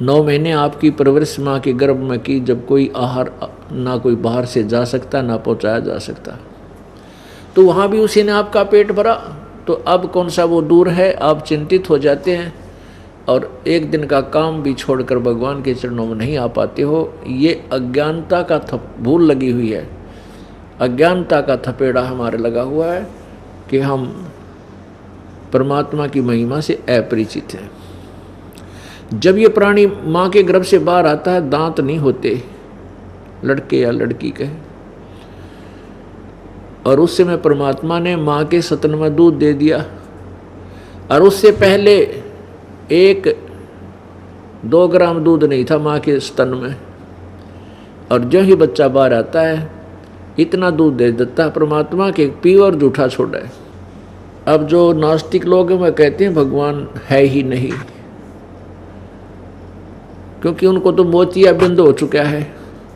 9 महीने आपकी परवरिश माँ के गर्भ में की, जब कोई आहार ना कोई बाहर से जा सकता ना पहुँचाया जा सकता, तो वहाँ भी उसी ने आपका पेट भरा। तो अब कौन सा वो दूर है, आप चिंतित हो जाते हैं और एक दिन का काम भी छोड़कर भगवान के चरणों में नहीं आ पाते हो। ये अज्ञानता का भूल लगी हुई है, अज्ञानता का थपेड़ा हमारे लगा हुआ है कि हम परमात्मा की महिमा से अपरिचित हैं। जब ये प्राणी माँ के गर्भ से बाहर आता है, दांत नहीं होते, लड़के या लड़की के, और उस समय परमात्मा ने माँ के स्तन में दूध दे दिया, और उससे पहले 1-2 ग्राम दूध नहीं था माँ के स्तन में, और जो ही बच्चा बाहर आता है इतना दूध दे देता है परमात्मा के, प्योर जूठा छोड़ा है। अब जो नास्तिक लोग हैं वह कहते हैं भगवान है ही नहीं, क्योंकि उनको तो मोतियाबिंद हो चुका है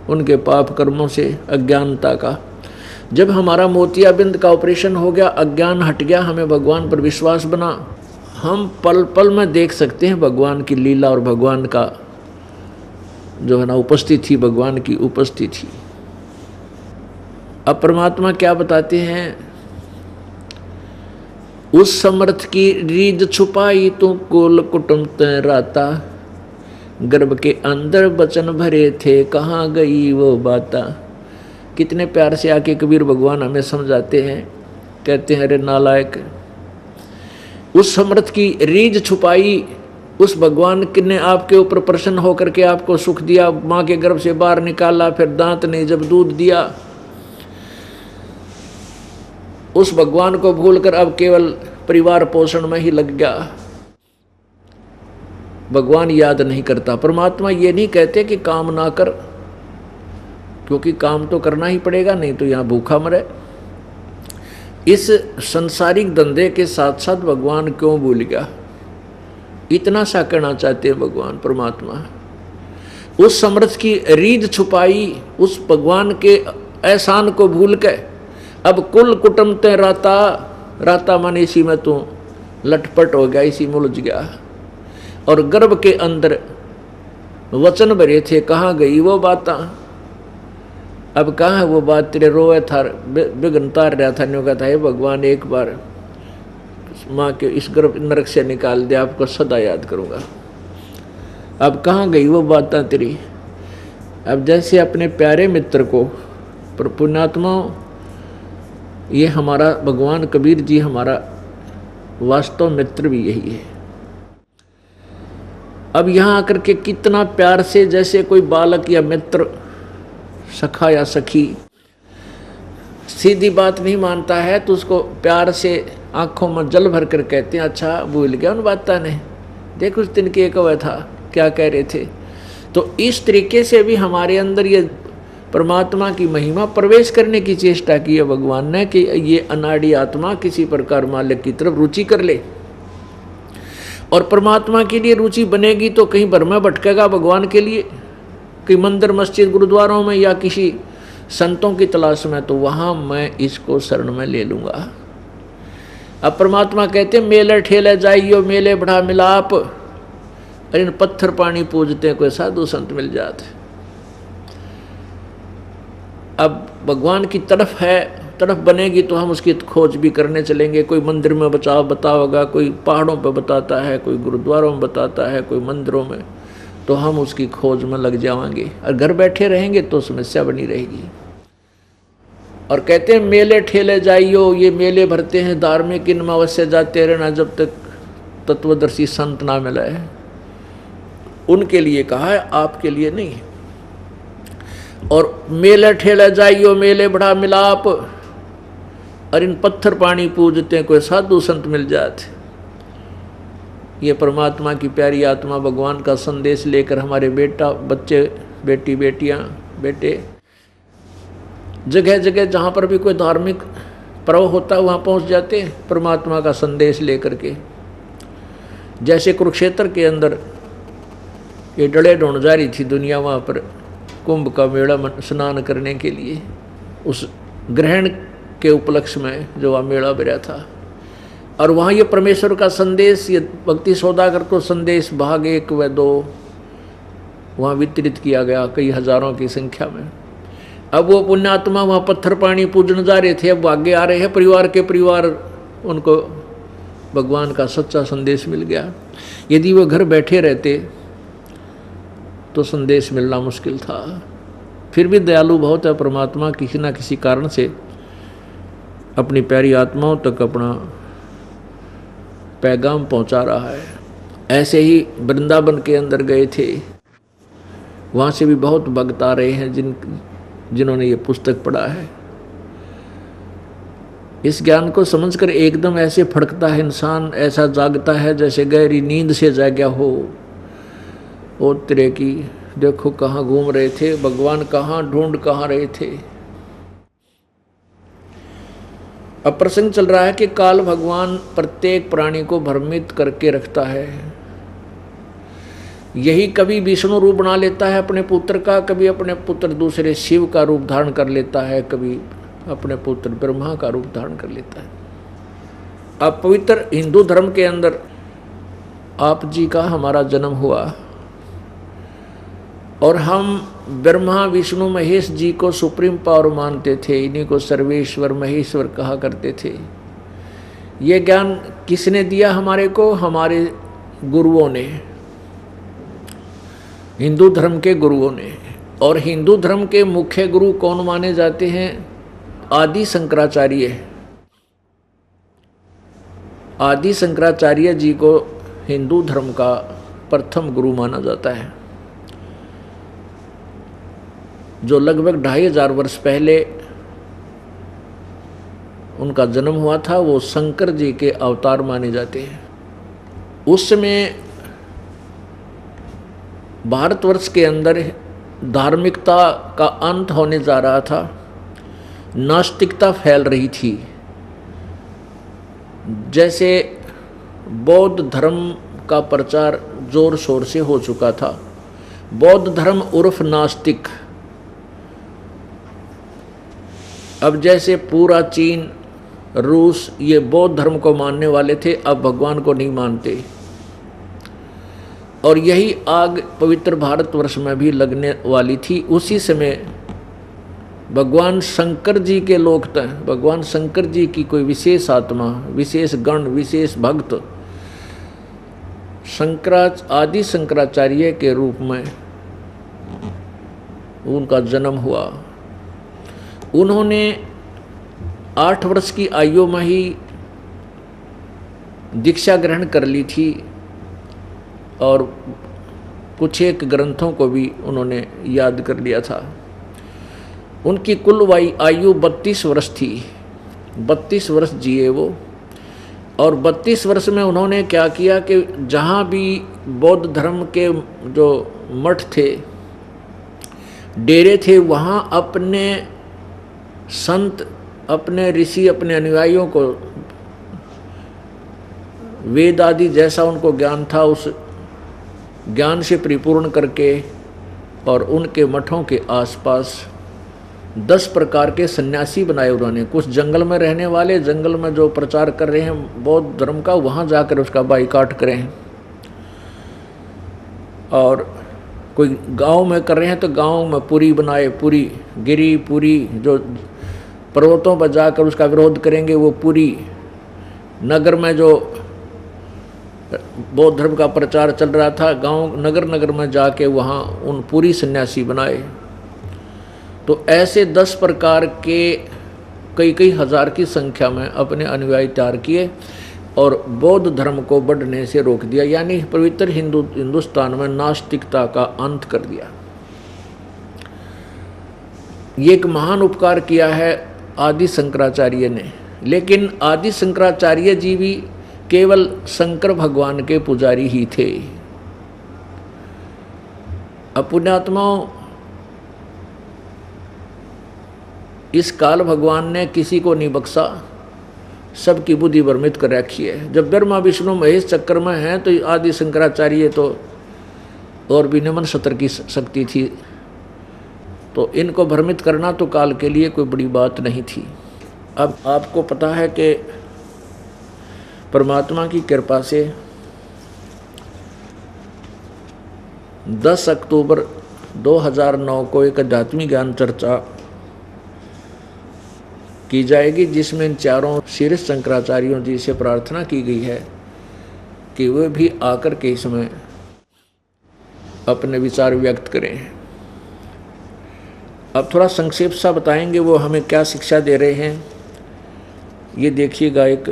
उनके पाप कर्मों से, अज्ञानता का। जब हमारा मोतियाबिंद का ऑपरेशन हो गया, अज्ञान हट गया, हमें भगवान पर विश्वास बना, हम पल पल में देख सकते हैं भगवान की लीला और भगवान का जो है ना उपस्थिति, भगवान की उपस्थिति। अब परमात्मा क्या बताते हैं, उस समर्थ की रीझ छुपाई तू कुल कुटुंब तैराता, गर्भ के अंदर बचन भरे थे कहाँ गई वो बाता। कितने प्यार से आके कबीर भगवान हमें समझाते हैं, कहते हैं अरे नालायक, उस समर्थ की रीझ छुपाई, उस भगवान ने आपके ऊपर प्रसन्न होकर के आपको सुख दिया, माँ के गर्भ से बाहर निकाला, फिर दांत ने जब दूध दिया, उस भगवान को भूलकर अब केवल परिवार पोषण में ही लग गया, भगवान याद नहीं करता। परमात्मा ये नहीं कहते कि काम ना कर, क्योंकि काम तो करना ही पड़ेगा, नहीं तो यहाँ भूखा मरे। इस संसारिक धंधे के साथ साथ भगवान क्यों भूल गया, इतना सा कहना चाहते हैं भगवान परमात्मा। उस समर्थ की रीझ छुपाई, उस भगवान के एहसान को भूल के अब कुल कुटुंब ते राता, राता माने इसी में तू लटपट हो गया, इसी में उलझ गया, और गर्भ के अंदर वचन भरे थे कहाँ गई वो बाता। अब कहाँ है वो बात, तेरे रोए था विघ्न तार रहा था, न्यों कहता है भगवान एक बार माँ के इस गर्भ नरक से निकाल दे, आपको सदा याद करूँगा। अब कहाँ गई वो बातें तेरी। अब जैसे अपने प्यारे मित्र को, पर पुण्यात्मा ये हमारा भगवान कबीर जी हमारा वास्तव मित्र भी यही है। अब यहाँ आकर के कितना प्यार से, जैसे कोई बालक या मित्र, सखा या सखी सीधी बात नहीं मानता है तो उसको प्यार से आंखों में जल भर कर कहते हैं अच्छा भूल गया उन बातों ने, देख उस दिन के कहा था क्या कह रहे थे। तो इस तरीके से भी हमारे अंदर ये परमात्मा की महिमा प्रवेश करने की चेष्टा की है भगवान ने कि ये अनाड़ी आत्मा किसी प्रकार मालिक की तरफ रुचि कर ले, और परमात्मा के लिए रुचि बनेगी तो कहीं भर में भटकेगा भगवान के लिए, कि मंदिर मस्जिद गुरुद्वारों में या किसी संतों की तलाश में, तो वहाँ मैं इसको शरण में ले लूँगा। अब परमात्मा कहते मेले ठेले जाइयो मेले बढ़ा मिलाप, अरे इन पत्थर पानी पूजते कोई साधु संत मिल जाते। अब भगवान की तरफ बनेगी तो हम उसकी खोज भी करने चलेंगे। कोई मंदिर में बताओगा, कोई पहाड़ों पर बताता है, कोई गुरुद्वारों में बताता है, कोई मंदिरों में, तो हम उसकी खोज में लग जाएंगे। और घर बैठे रहेंगे तो समस्या बनी रहेगी। और कहते हैं मेले ठेले जाइयो, ये मेले भरते हैं धार्मिक, इनमें अवश्य जाते रहना जब तक तत्वदर्शी संत ना मिला है। उनके लिए कहा है, आपके लिए नहीं है। और मेले ठेले जाइयो मेले बढ़ा मिलाप, और इन पत्थर पानी पूजते कोई साधु संत मिल जाते। ये परमात्मा की प्यारी आत्मा भगवान का संदेश लेकर हमारे बेटा बच्चे बेटी बेटियां बेटे जगह जगह जहाँ पर भी कोई धार्मिक पर्व होता है वहाँ पहुँच जाते हैं परमात्मा का संदेश लेकर के। जैसे कुरुक्षेत्र के अंदर ये डले ढूंढ जा रही थी दुनिया, वहाँ पर कुंभ का मेला स्नान करने के लिए, उस ग्रहण के उपलक्ष्य में जो वहाँ मेला भरा था। और वहाँ ये परमेश्वर का संदेश, ये भक्ति सौदागर को संदेश भाग 1 व 2 वहाँ वितरित किया गया कई हजारों की संख्या में। अब वो पुण्यात्मा वहाँ पत्थर पानी पूजने जा रहे थे, अब आगे आ रहे हैं परिवार के परिवार, उनको भगवान का सच्चा संदेश मिल गया। यदि वो घर बैठे रहते तो संदेश मिलना मुश्किल था। फिर भी दयालु बहुत है परमात्मा, किसी न किसी कारण से अपनी प्यारी आत्माओं तक अपना पैगाम पहुंचा रहा है। ऐसे ही वृंदावन के अंदर गए थे, वहाँ से भी बहुत भक्त आ रहे हैं जिन्होंने ये पुस्तक पढ़ा है। इस ज्ञान को समझकर एकदम ऐसे फड़कता है इंसान, ऐसा जागता है जैसे गहरी नींद से जागा हो। ओ तेरे की देखो कहाँ घूम रहे थे भगवान, कहाँ ढूंढ कहाँ रहे थे। अब प्रसंग चल रहा है कि काल भगवान प्रत्येक प्राणी को भ्रमित करके रखता है। यही कभी विष्णु रूप बना लेता है अपने पुत्र का, कभी अपने पुत्र दूसरे शिव का रूप धारण कर लेता है, कभी अपने पुत्र ब्रह्मा का रूप धारण कर लेता है। अब पवित्र हिंदू धर्म के अंदर आप जी का हमारा जन्म हुआ और हम ब्रह्मा विष्णु महेश जी को सुप्रीम पावर मानते थे, इन्हीं को सर्वेश्वर महेश्वर कहा करते थे। ये ज्ञान किसने दिया हमारे को? हमारे गुरुओं ने, हिंदू धर्म के गुरुओं ने। और हिंदू धर्म के मुख्य गुरु कौन माने जाते हैं? आदि शंकराचार्य। आदि शंकराचार्य जी को हिंदू धर्म का प्रथम गुरु माना जाता है, जो लगभग 2500 वर्ष पहले उनका जन्म हुआ था। वो शंकर जी के अवतार माने जाते हैं। उस समय भारतवर्ष के अंदर धार्मिकता का अंत होने जा रहा था, नास्तिकता फैल रही थी। जैसे बौद्ध धर्म का प्रचार जोर शोर से हो चुका था। बौद्ध धर्म उर्फ नास्तिक, अब जैसे पूरा चीन रूस ये बौद्ध धर्म को मानने वाले थे, अब भगवान को नहीं मानते। और यही आग पवित्र भारतवर्ष में भी लगने वाली थी। उसी समय भगवान शंकर जी के लोग थे, भगवान शंकर जी की कोई विशेष आत्मा, विशेष गण, विशेष भक्त आदि शंकराचार्य के रूप में उनका जन्म हुआ। उन्होंने 8 वर्ष की आयु में ही दीक्षा ग्रहण कर ली थी और कुछ एक ग्रंथों को भी उन्होंने याद कर लिया था। उनकी कुल आयु 32 वर्ष थी, 32 वर्ष जिए वो। और 32 वर्ष में उन्होंने क्या किया कि जहाँ भी बौद्ध धर्म के जो मठ थे, डेरे थे, वहाँ अपने संत, अपने ऋषि, अपने अनुयायियों को वेद आदि जैसा उनको ज्ञान था उस ज्ञान से परिपूर्ण करके और उनके मठों के आसपास 10 प्रकार के सन्यासी बनाए उन्होंने। कुछ जंगल में रहने वाले, जंगल में जो प्रचार कर रहे हैं बौद्ध धर्म का, वहाँ जाकर उसका बाइकाट करें। और कोई गांव में कर रहे हैं तो गांव में पुरी बनाए, पुरी गिरी, पुरी जो पर्वतों पर जाकर उसका विरोध करेंगे वो पुरी। नगर में जो बौद्ध धर्म का प्रचार चल रहा था, गांव नगर नगर में जाके वहाँ उन पूरी सन्यासी बनाए। तो ऐसे 10 प्रकार के कई हजार की संख्या में अपने अनुयायी तैयार किए और बौद्ध धर्म को बढ़ने से रोक दिया, यानी पवित्र हिंदुस्तान में नास्तिकता का अंत कर दिया। ये एक महान उपकार किया है आदि शंकराचार्य ने। लेकिन आदि शंकराचार्य जी भी केवल शंकर भगवान के पुजारी ही थे। अब पुण्यात्माओं, इस काल भगवान ने किसी को नहीं बख्शा, सबकी बुद्धि भ्रमित कर रखी है। जब ब्रह्मा विष्णु महेश चक्कर में हैं तो आदि शंकराचार्य तो और भी निम्न सत्र की शक्ति थी, तो इनको भ्रमित करना तो काल के लिए कोई बड़ी बात नहीं थी। अब आपको पता है कि परमात्मा की कृपा से 10 अक्टूबर 2009 को एक आध्यात्मिक ज्ञान चर्चा की जाएगी, जिसमें इन चारों शीर्ष शंकराचार्यों जी से प्रार्थना की गई है कि वे भी आकर के इसमें अपने विचार व्यक्त करें। अब थोड़ा संक्षेप सा बताएंगे वो हमें क्या शिक्षा दे रहे हैं। ये देखिएगा, एक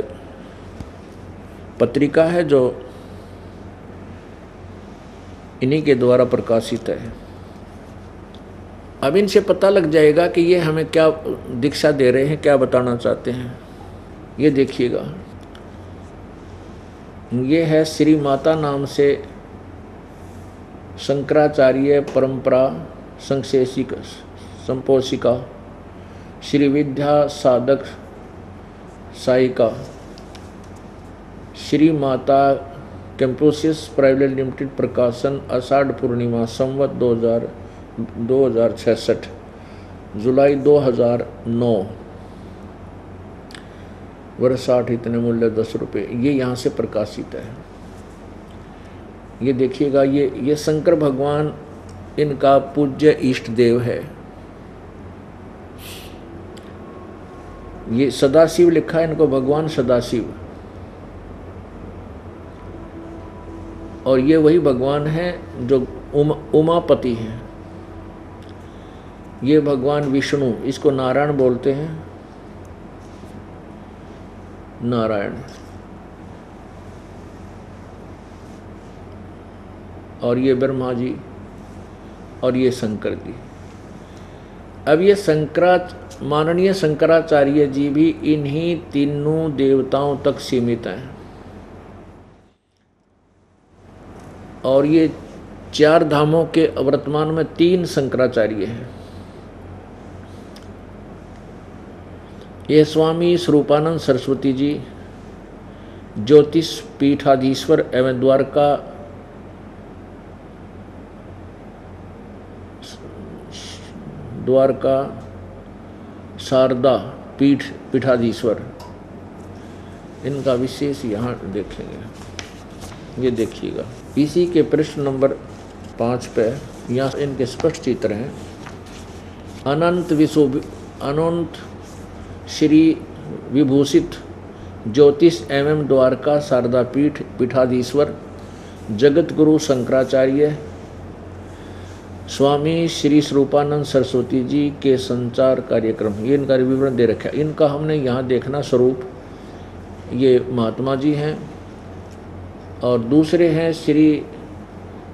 पत्रिका है जो इन्हीं के द्वारा प्रकाशित है। अब इनसे पता लग जाएगा कि ये हमें क्या दीक्षा दे रहे हैं, क्या बताना चाहते हैं। ये देखिएगा, ये है श्री माता नाम से शंकराचार्य परंपरा संपोषिका श्री विद्या साधक सायिका श्री माता कैंपोसिस प्राइवेट लिमिटेड, प्रकाशन आषाढ़ पूर्णिमा संवत 2066 जुलाई 2009 वर्ष 60 इतने मूल्य 10 रुपये। ये यहाँ से प्रकाशित है। ये देखिएगा, ये शंकर भगवान इनका पूज्य इष्ट देव है। ये सदाशिव लिखा है इनको, भगवान सदाशिव, और ये वही भगवान है जो उमापति हैं। ये भगवान विष्णु, इसको नारायण बोलते हैं, नारायण। और ये ब्रह्मा जी और ये शंकर जी। अब ये माननीय शंकराचार्य जी भी इन्हीं तीनों देवताओं तक सीमित हैं। और ये 4 धामों के वर्तमान में 3 शंकराचार्य हैं। ये स्वामी स्वरूपानंद सरस्वती जी, ज्योतिष पीठाधीश्वर एवं द्वारका शारदा पीठाधीश्वर, इनका विशेष यहाँ देखेंगे। ये देखिएगा, इसी के पृष्ठ नंबर 5 पे यहाँ इनके स्पष्ट चित्र हैं। अनंत श्री विभूषित ज्योतिष एवं द्वारका शारदा पीठाधीश्वर जगत गुरु शंकराचार्य स्वामी श्री स्वरूपानंद सरस्वती जी के संचार कार्यक्रम, ये इनका विवरण दे रखा है। इनका हमने यहाँ देखना स्वरूप, ये महात्मा जी हैं और दूसरे हैं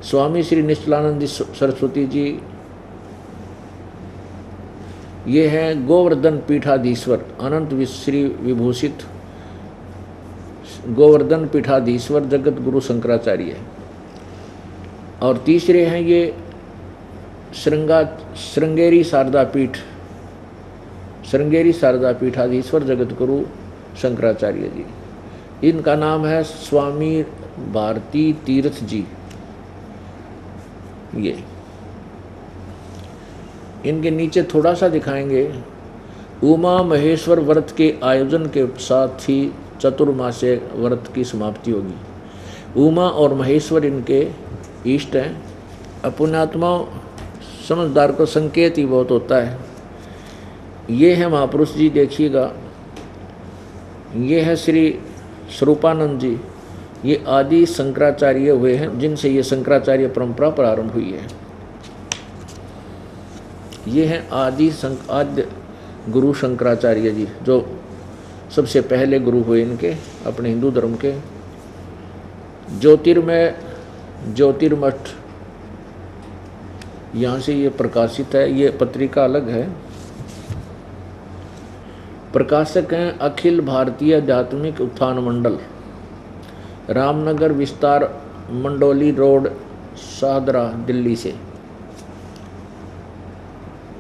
स्वामी श्री निश्चलानंद सरस्वती जी। ये हैं गोवर्धन पीठाधीश्वर, अनंत श्री विभूषित गोवर्धन पीठाधीश्वर जगत गुरु शंकराचार्य। और तीसरे हैं ये श्रृंगेरी शारदा पीठाधीश्वर जगत गुरु शंकराचार्य जी। इनका नाम है स्वामी भारती तीर्थ जी। ये इनके नीचे थोड़ा सा दिखाएंगे। उमा महेश्वर व्रत के आयोजन के साथ ही चतुर्मास्य व्रत की समाप्ति होगी। उमा और महेश्वर इनके इष्ट हैं। अपुण्यात्मा समझदार को संकेत ही बहुत होता है। ये है महापुरुष जी, देखिएगा, ये है श्री स्वरूपानंद जी। ये आदि शंकराचार्य हुए हैं, जिनसे ये शंकराचार्य परंपरा प्रारंभ हुई है। ये हैं आद्य गुरु शंकराचार्य जी, जो सबसे पहले गुरु हुए इनके अपने हिंदू धर्म के। ज्योतिर्मठ यहाँ से ये प्रकाशित है। ये पत्रिका अलग है। प्रकाशक हैं अखिल भारतीय आध्यात्मिक उत्थान मंडल, रामनगर विस्तार, मंडोली रोड, शाहदरा, दिल्ली से।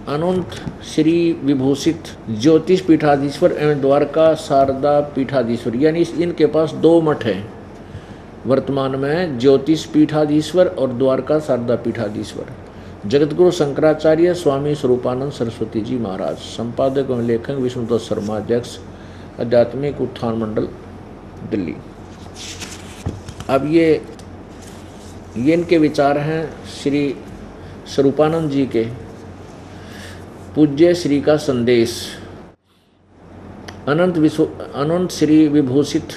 अनंत श्री विभूषित ज्योतिष पीठाधीश्वर एवं द्वारका शारदा पीठाधीश्वर, यानी इनके पास 2 मठ हैं वर्तमान में, ज्योतिष पीठाधीश्वर और द्वारका शारदा पीठाधीश्वर। जगतगुरु शंकराचार्य स्वामी स्वरूपानंद सरस्वती जी महाराज, संपादक एवं लेखक विष्णुदत्त शर्मा, अध्यक्ष आध्यात्मिक उत्थान मंडल, दिल्ली। अब ये इनके विचार हैं श्री स्वरूपानंद जी के पूज्य श्री का संदेश। अनंत श्री विभूषित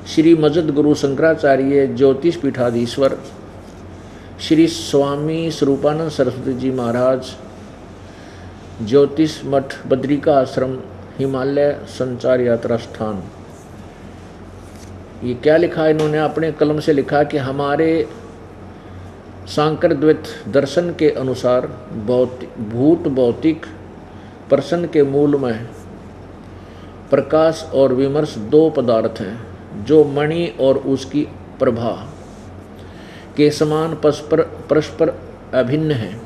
श्री मजद गुरु शंकराचार्य ज्योतिष पीठाधीश्वर श्री स्वामी स्वरूपानंद सरस्वती जी महाराज ज्योतिष मठ बद्रिका आश्रम हिमालय संचार यात्रा स्थान। ये क्या लिखा है इन्होंने अपने कलम से लिखा कि हमारे सांकर द्वैत दर्शन के अनुसार भूत भौतिक प्रश्न के मूल में प्रकाश और विमर्श दो पदार्थ हैं जो मणि और उसकी प्रभा के समान परस्पर अभिन्न हैं।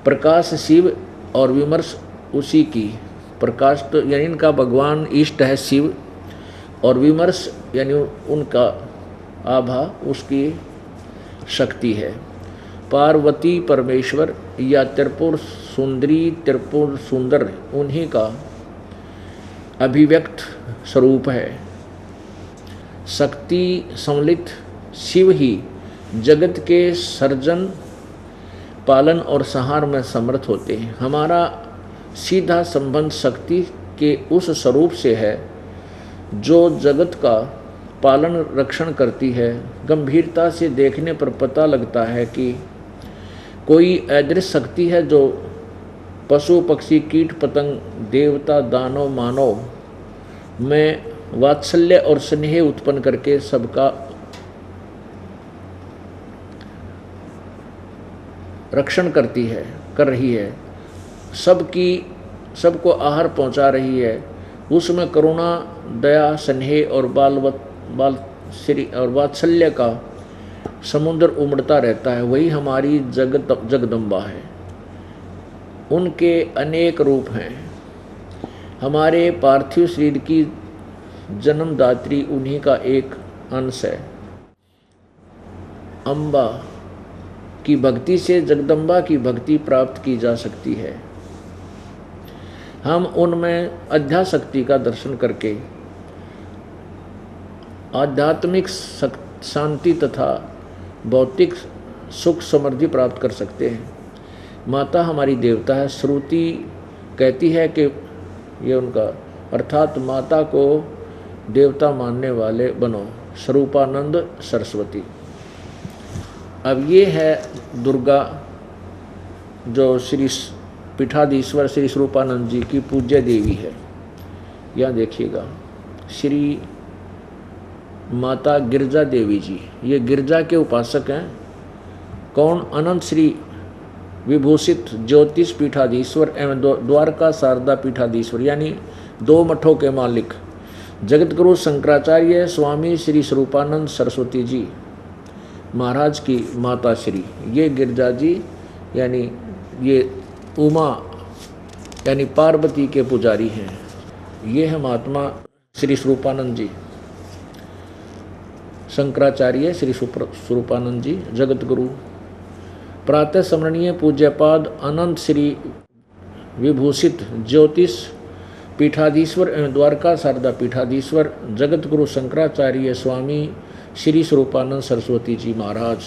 प्रकाश शिव और विमर्श उसी की। प्रकाश तो यानी इनका भगवान इष्ट है शिव, और विमर्श यानी उनका आभा उसकी शक्ति है। पार्वती परमेश्वर या त्रिपुर सुंदरी त्रिपुर सुंदर उन्हीं का अभिव्यक्त स्वरूप है। शक्ति सम्मिलित शिव ही जगत के सर्जन पालन और संहार में समर्थ होते हैं। हमारा सीधा संबंध शक्ति के उस स्वरूप से है जो जगत का पालन रक्षण करती है। गंभीरता से देखने पर पता लगता है कि कोई अदृश्य शक्ति है जो पशु पक्षी कीट पतंग देवता दानव मानव में वात्सल्य और स्नेह उत्पन्न करके सबका रक्षण कर रही है, सबको आहार पहुंचा रही है। उसमें करुणा दया स्नेह और और वात्सल्य का समुद्र उमड़ता रहता है। वही हमारी जगदम्बा है। उनके अनेक रूप हैं। हमारे पार्थिव शरीर की जन्मदात्री उन्हीं का एक अंश है। अम्बा की भक्ति से जगदम्बा की भक्ति प्राप्त की जा सकती है। हम उनमें अध्याशक्ति का दर्शन करके आध्यात्मिक शांति तथा भौतिक सुख समृद्धि प्राप्त कर सकते हैं। माता हमारी देवता है। श्रुति कहती है कि ये उनका अर्थात माता को देवता मानने वाले बनो। स्वरूपानंद सरस्वती। अब ये है दुर्गा जो श्री पीठाधीश्वर श्री स्वरूपानंद जी की पूज्य देवी है। यहाँ देखिएगा श्री माता गिरजा देवी जी, ये गिरजा के उपासक हैं। कौन? अनंत श्री विभूषित ज्योतिष पीठाधीश्वर एवं द्वारका शारदा पीठाधीश्वर यानी दो मठों के मालिक जगत गुरु शंकराचार्य स्वामी श्री स्वरूपानंद सरस्वती जी महाराज की माता श्री। ये गिरजा जी यानी ये उमा यानी पार्वती के पुजारी हैं। ये है महात्मा श्री स्वरूपानंद जी शंकराचार्य श्री स्वरूपानंद जी जगत गुरु। प्रातः स्मरणीय पूज्यपाद अनंत श्री विभूषित ज्योतिष पीठाधीश्वर एवं द्वारका शारदा पीठाधीश्वर जगत गुरु शंकराचार्य स्वामी श्री स्वरूपानंद सरस्वती जी महाराज।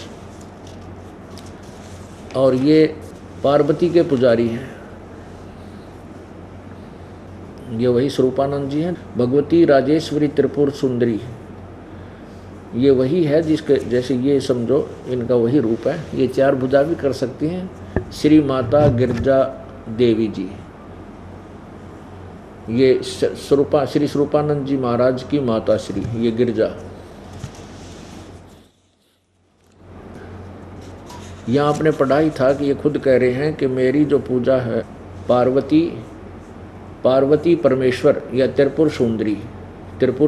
और ये पार्वती के पुजारी हैं। ये वही स्वरूपानंद जी हैं। भगवती राजेश्वरी त्रिपुर सुंदरी ये वही है जिसके जैसे ये समझो इनका वही रूप है। ये चार भुजा भी कर सकती हैं। श्री माता गिरजा देवी जी ये श्री स्वरूपानंद जी महाराज की माता श्री ये गिरजा। यहाँ आपने पढ़ाई था कि ये खुद कह रहे हैं कि मेरी जो पूजा है पार्वती परमेश्वर या त्रिपुर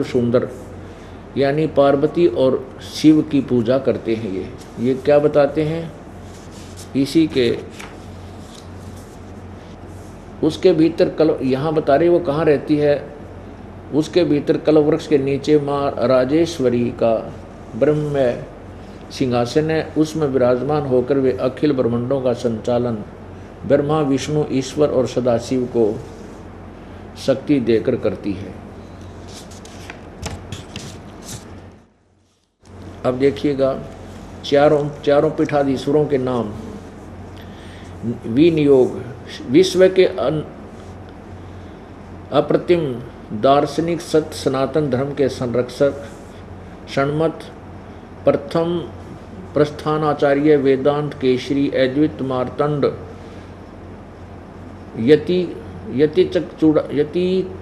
सुंदर यानी पार्वती और शिव की पूजा करते हैं। ये क्या बताते हैं? इसी के उसके भीतर कल यहाँ बता रहे वो कहाँ रहती है। उसके भीतर कलवृक्ष के नीचे माँ राजेश्वरी का ब्रह्म सिंहासन है। उसमें विराजमान होकर वे अखिल ब्रह्मांडों का संचालन ब्रह्मा विष्णु ईश्वर और सदाशिव को शक्ति देकर करती है। अब देखिएगा चारों पीठाधीश्वरों के नाम विनियोग, विश्व के अप्रतिम दार्शनिक सत्य सनातन धर्म के संरक्षक षण्मत प्रथम प्रस्थानाचार्य वेदांत केशरी अद्वैत मार्तंड यति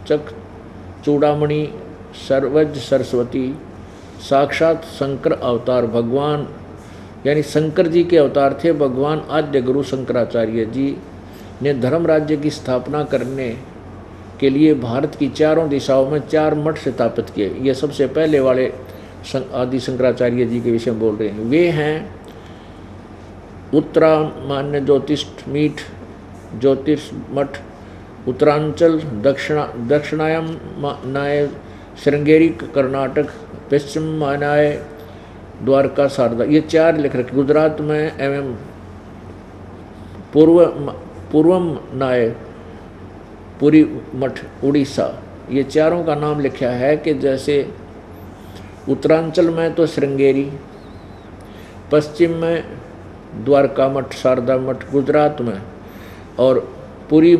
चक चूड़ामणि सर्वज सरस्वती साक्षात शंकर अवतार भगवान यानी शंकर जी के अवतार थे भगवान आद्य गुरु शंकराचार्य जी ने धर्म राज्य की स्थापना करने के लिए भारत की चारों दिशाओं में 4 मठ स्थापित किए। ये सबसे पहले वाले आदि शंकराचार्य जी के विषय में बोल रहे हैं। वे हैं उत्तरामान्य ज्योतिष मठ, उत्तरांचल दक्षिणायनाय श्रृंगेरी कर्नाटक, पश्चिम मायनाय द्वारका शारदा, ये 4 लिख रखे। गुजरात में एवं पूर्वम नाय पुरी मठ उड़ीसा, ये चारों का नाम लिखा है कि जैसे उत्तरांचल में तो श्रृंगेरी, पश्चिम में द्वारका मठ शारदा मठ गुजरात में, और पुरी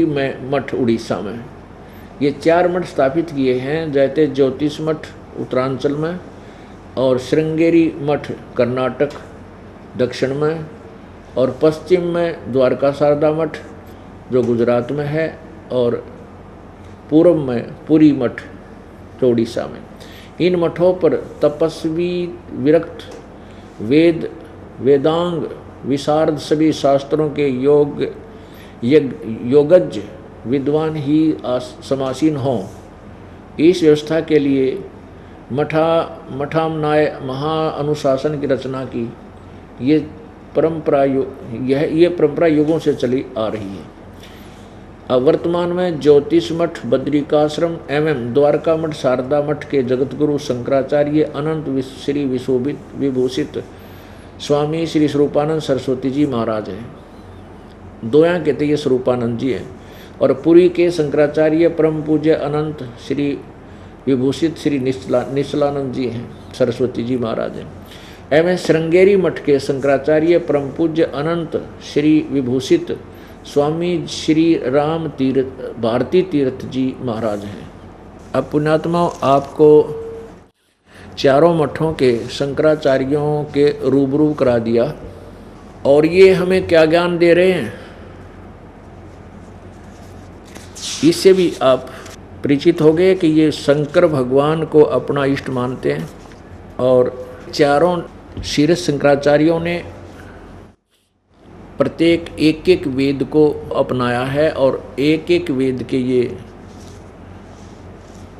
में मठ उड़ीसा में, ये 4 मठ स्थापित किए हैं। जैसे ज्योतिष मठ उत्तरांचल में और श्रृंगेरी मठ कर्नाटक दक्षिण में, और पश्चिम में द्वारका शारदा मठ जो गुजरात में है, और पूर्व में पुरी मठ जो उड़ीसा में। इन मठों पर तपस्वी विरक्त वेदांग विशारद सभी शास्त्रों के योगज्ञ विद्वान ही समासीन हों। इस व्यवस्था के लिए मठामनाय महाअनुशासन की रचना की। ये परंपरा युगों से चली आ रही है। अब वर्तमान में ज्योतिष मठ, बद्रिकाश्रम एवं द्वारका मठ, शारदा मठ के जगतगुरु शंकराचार्य अनंत श्री विभूषित स्वामी श्री स्वरूपानंद सरस्वती जी महाराज हैं। दोया के थे ये स्वरूपानंद जी हैं। और पुरी के शंकराचार्य परम पूज्य अनंत श्री विभूषित श्री निश्चलानंद जी हैं, सरस्वती जी महाराज हैं। एवं श्रृंगेरी मठ के शंकराचार्य परम पूज्य अनंत श्री विभूषित स्वामी श्री राम भारती तीर्थ जी महाराज हैं। अब पुण्यात्माओं, आपको चारों मठों के शंकराचार्यों के रूबरू करा दिया, और ये हमें क्या ज्ञान दे रहे हैं इससे भी आप परिचित हो गए कि ये शंकर भगवान को अपना इष्ट मानते हैं। और चारों शीर्ष शंकराचार्यों ने प्रत्येक एक वेद को अपनाया है, और एक वेद के ये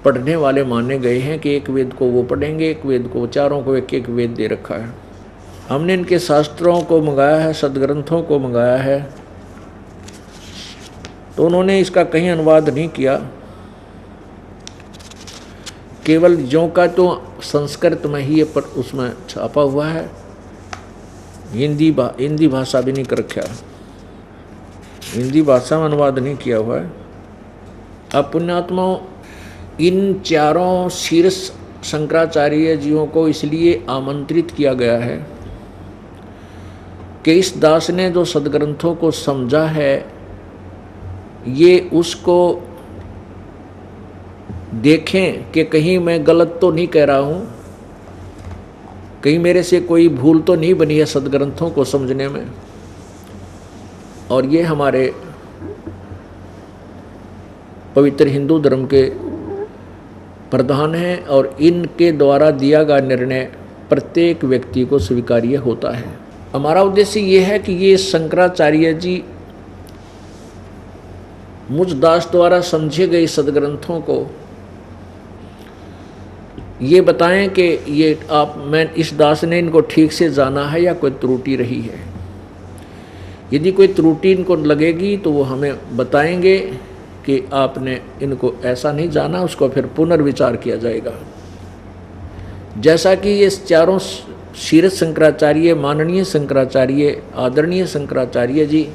पढ़ने वाले माने गए हैं कि एक वेद को वो पढ़ेंगे, एक वेद को, चारों को एक वेद दे रखा है। हमने इनके शास्त्रों को मंगाया है, सदग्रंथों को मंगाया है, तो उन्होंने इसका कहीं अनुवाद नहीं किया, केवल ज्यों का तो संस्कृत में ही ये पर उसमें छापा हुआ है, हिंदी भाषा भी नहीं कर रखा, हिंदी भाषा में अनुवाद नहीं किया हुआ है। अब पुण्यात्माओं, इन चारों शीर्ष शंकराचार्य जीवों को इसलिए आमंत्रित किया गया है कि इस दास ने जो सदग्रंथों को समझा है, ये उसको देखें कि कहीं मैं गलत तो नहीं कह रहा हूँ, कहीं मेरे से कोई भूल तो नहीं बनी है सदग्रंथों को समझने में। और ये हमारे पवित्र हिंदू धर्म के प्रधान हैं, और इनके द्वारा दिया गया निर्णय प्रत्येक व्यक्ति को स्वीकार्य होता है। हमारा उद्देश्य ये है कि ये शंकराचार्य जी मुझ दास द्वारा समझे गए सदग्रंथों को ये बताएं कि ये मैं इस दास ने इनको ठीक से जाना है या कोई त्रुटि रही है। यदि कोई त्रुटि इनको लगेगी तो वो हमें बताएंगे कि आपने इनको ऐसा नहीं जाना, उसको फिर पुनर्विचार किया जाएगा। जैसा कि ये चारों शीर्ष शंकराचार्य, माननीय शंकराचार्य, आदरणीय शंकराचार्य जी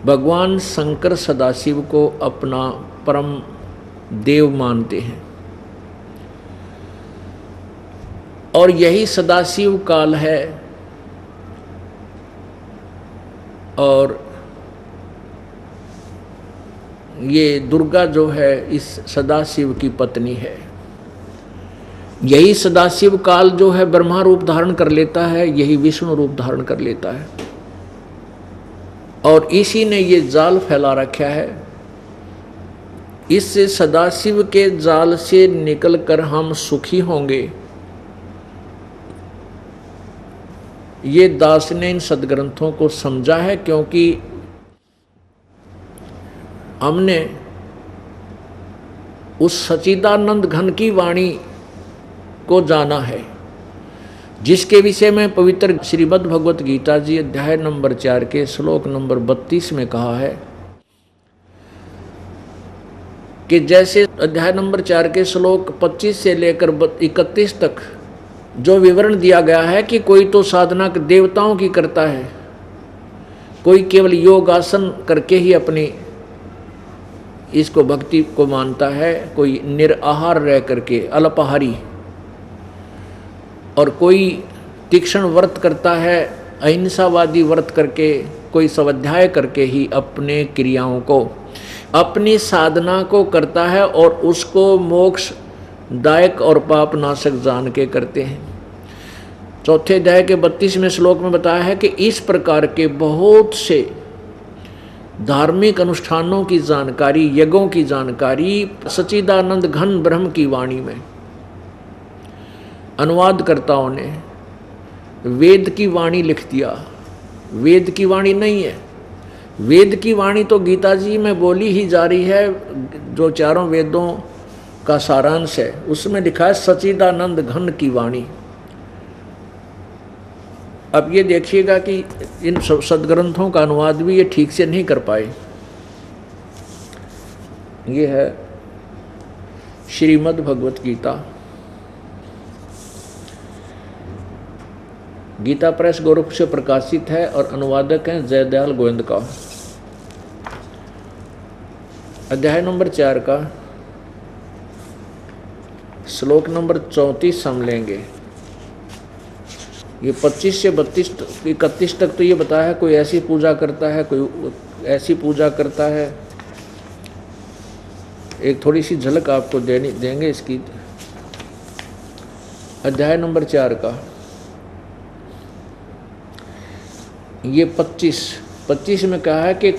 भगवान शंकर सदाशिव को अपना परम देव मानते हैं। और यही सदाशिव काल है। और ये दुर्गा जो है इस सदाशिव की पत्नी है। यही सदाशिव काल जो है ब्रह्मा रूप धारण कर लेता है, यही विष्णु रूप धारण कर लेता है। और इसी ने ये जाल फैला रखा है। इस सदाशिव के जाल से निकलकर हम सुखी होंगे, ये दास ने इन सदग्रंथों को समझा है। क्योंकि हमने उस सच्चिदानंद घन की वाणी को जाना है, जिसके विषय में पवित्र श्रीमद् भगवत गीता जी अध्याय नंबर 4 के श्लोक नंबर 32 में कहा है कि जैसे अध्याय नंबर 4 के श्लोक 25 से लेकर 31 तक जो विवरण दिया गया है कि कोई तो साधना देवताओं की करता है, कोई केवल योग आसन करके ही अपनी इसको भक्ति को मानता है, कोई निराहार रह करके अल्पाहारी, और कोई तीक्ष्ण व्रत करता है अहिंसावादी व्रत करके, कोई स्वाध्याय करके ही अपने क्रियाओं को, अपनी साधना को करता है और उसको मोक्ष दायक और पाप नाशक जान के करते हैं। चौथे अध्याय के 32वें श्लोक में बताया है कि इस प्रकार के बहुत से धार्मिक अनुष्ठानों की जानकारी, यज्ञों की जानकारी सच्चिदानंद घन ब्रह्म की वाणी में अनुवादकर्ताओं ने वेद की वाणी लिख दिया। वेद की वाणी नहीं है, वेद की वाणी तो गीता जी में बोली ही जा रही है, जो चारों वेदों का सारांश है, उसमें लिखा है सच्चिदानंद घन की वाणी। अब ये देखिएगा कि इन सदग्रंथों का अनुवाद भी ये ठीक से नहीं कर पाए। ये है श्रीमद् भगवत गीता, गीता प्रेस गोरखपुर से प्रकाशित है और अनुवादक हैं जयदयाल गोविंद का। अध्याय नंबर 4 का श्लोक नंबर 34 हम लेंगे। ये 25 से 31 तक तो ये बताया है कोई ऐसी पूजा करता है, कोई ऐसी पूजा करता है। एक थोड़ी सी झलक आपको देंगे इसकी। अध्याय नंबर 4 का ये 25 में कहा है कि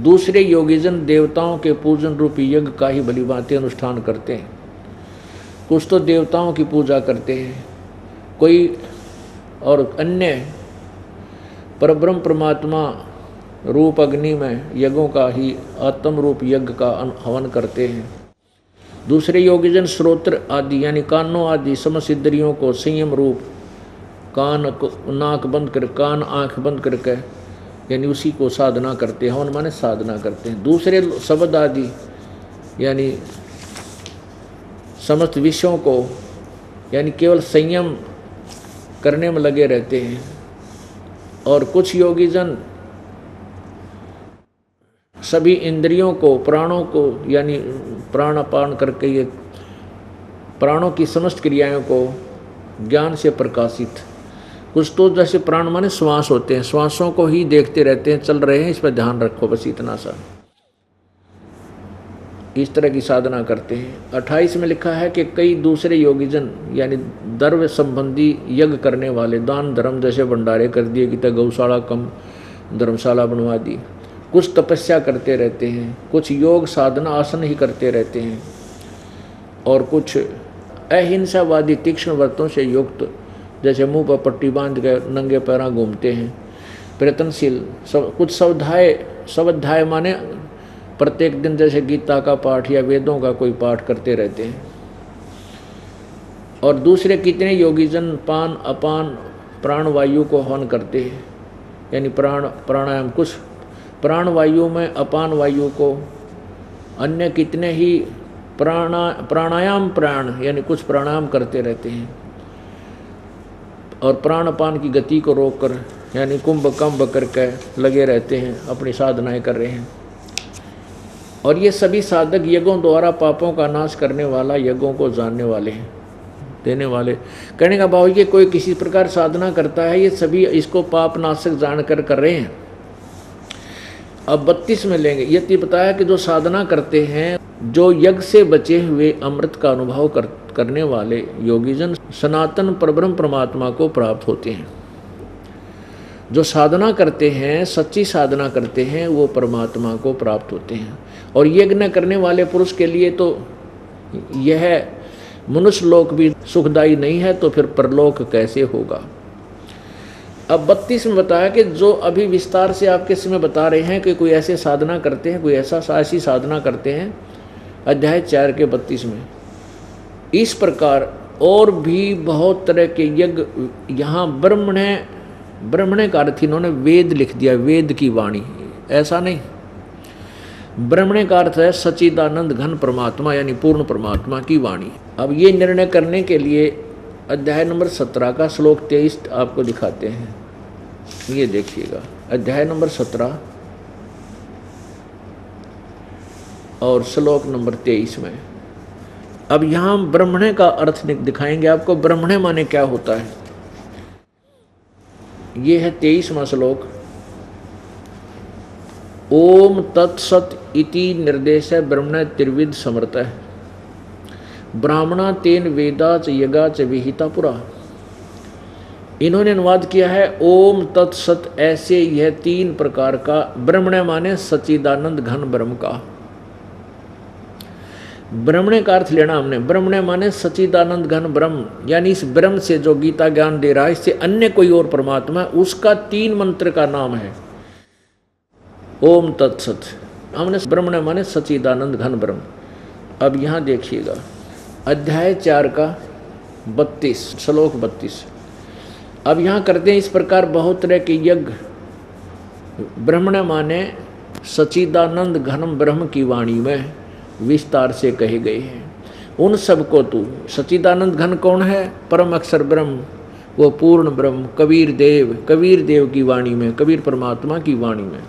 दूसरे योगीजन देवताओं के पूजन रूपी यज्ञ का ही भली भांति अनुष्ठान करते हैं। कुछ तो देवताओं की पूजा करते हैं, कोई और अन्य परब्रह्म परमात्मा रूप अग्नि में यज्ञों का ही आत्म रूप यज्ञ का हवन करते हैं। दूसरे योगीजन श्रोत्र आदि यानी कानों आदि समस्त इंद्रियों को संयम रूप कान को नाक बंद कर, कान आँख बंद करके यानी उसी को साधना करते हैं। हवन माने साधना करते हैं। दूसरे शब्द आदि यानी समस्त विषयों को यानी केवल संयम करने में लगे रहते हैं। और कुछ योगीजन सभी इंद्रियों को, प्राणों को यानी प्राणापान करके ये प्राणों की समस्त क्रियाओं को ज्ञान से प्रकाशित। कुछ तो जैसे प्राण माने श्वास होते हैं, श्वासों को ही देखते रहते हैं, चल रहे हैं, इस पर ध्यान रखो, बस इतना सा, इस तरह की साधना करते हैं। 28 में लिखा है कि कई दूसरे योगीजन यानी द्रव्य संबंधी यज्ञ करने वाले, दान धर्म जैसे भंडारे कर दिए, कि गौशाला कम धर्मशाला बनवा दी। कुछ तपस्या करते रहते हैं, कुछ योग साधना आसन ही करते रहते हैं, और कुछ अहिंसावादी तीक्ष्ण व्रतों से युक्त जैसे मुंह पर पट्टी बांध के नंगे पैरां घूमते हैं। प्रयत्नशील कुछ स्वाध्याय माने प्रत्येक दिन जैसे गीता का पाठ या वेदों का कोई पाठ करते रहते हैं। और दूसरे कितने योगीजन पान अपान प्राणवायु को हवन करते हैं, यानी प्राणायाम, कुछ प्राणवायु में अपान वायु को, अन्य कितने ही प्राणायाम यानी कुछ प्राणायाम करते रहते हैं। और प्राणपान की गति को रोककर यानी कुंभ कंभ करके लगे रहते हैं, अपनी साधनाएं कर रहे हैं। और ये सभी साधक यज्ञों द्वारा पापों का नाश करने वाला यज्ञों को जानने वाले हैं। देने वाले। कहने का भाव ये कोई किसी प्रकार साधना करता है, ये सभी इसको पाप नाशक जानकर कर रहे हैं। अब 32 में लेंगे, ये बताया कि जो साधना करते हैं, जो यज्ञ से बचे हुए अमृत का अनुभव करने वाले योगीजन सनातन परब्रह्म परमात्मा को प्राप्त होते हैं। जो साधना करते हैं, सच्ची साधना करते हैं, वो परमात्मा को प्राप्त होते हैं। और यज्ञ न करने वाले पुरुष के लिए तो यह मनुष्य लोक भी सुखदायी नहीं है, तो फिर परलोक कैसे होगा। अब 32 में बताया कि जो अभी विस्तार से आपके समय बता रहे हैं कि कोई ऐसे साधना करते हैं, कोई ऐसी साधना करते हैं, अध्याय 4 के 32 में। इस प्रकार और भी बहुत तरह के यज्ञ, यहाँ ब्रह्मणे का अर्थ इन्होंने वेद लिख दिया, वेद की वाणी, ऐसा नहीं। ब्रह्मणे का अर्थ है सच्चिदानंद घन परमात्मा, यानी पूर्ण परमात्मा की वाणी। अब ये निर्णय करने के लिए अध्याय नंबर 17 का श्लोक 23 आपको दिखाते हैं। ये देखिएगा, अध्याय नंबर 17 और श्लोक नंबर 23 में। अब यहाँ ब्रह्मणे का अर्थ दिखाएंगे आपको। ब्रह्मणे माने क्या होता है, ये है 23वां श्लोक। ओम तत्सत इति निर्देश ब्रह्मण त्रिविध समर्थ है, ब्राह्मणा तेन वेदा च यगा च विहिता पुरा। इन्होंने अनुवाद किया है ओम तत्सत, ऐसे यह 3 प्रकार का। ब्रह्मण माने सच्चिदानंद घन ब्रह्म का। ब्रह्मणे का अर्थ लेना हमने, ब्रह्मणे माने सच्चिदानंद घन ब्रह्म, यानी इस ब्रह्म से जो गीता ज्ञान दे रहा है, इससे अन्य कोई और परमात्मा है, उसका 3 मंत्र का नाम है ओम तत्सत। हमने ब्रह्मणे माने सच्चिदानंद घन ब्रह्म। अब यहाँ देखिएगा, अध्याय 4 का 32 श्लोक 32। अब यहाँ करते हैं इस प्रकार बहुत तरह के यज्ञ। ब्रह्मणे माने सच्चिदानंद घन ब्रह्म की वाणी में विस्तार से कहे गए हैं। उन सबको तू, सच्चिदानंद घन कौन है, परम अक्षर ब्रह्म, वो पूर्ण ब्रह्म, कबीर देव की वाणी में, कबीर परमात्मा की वाणी में,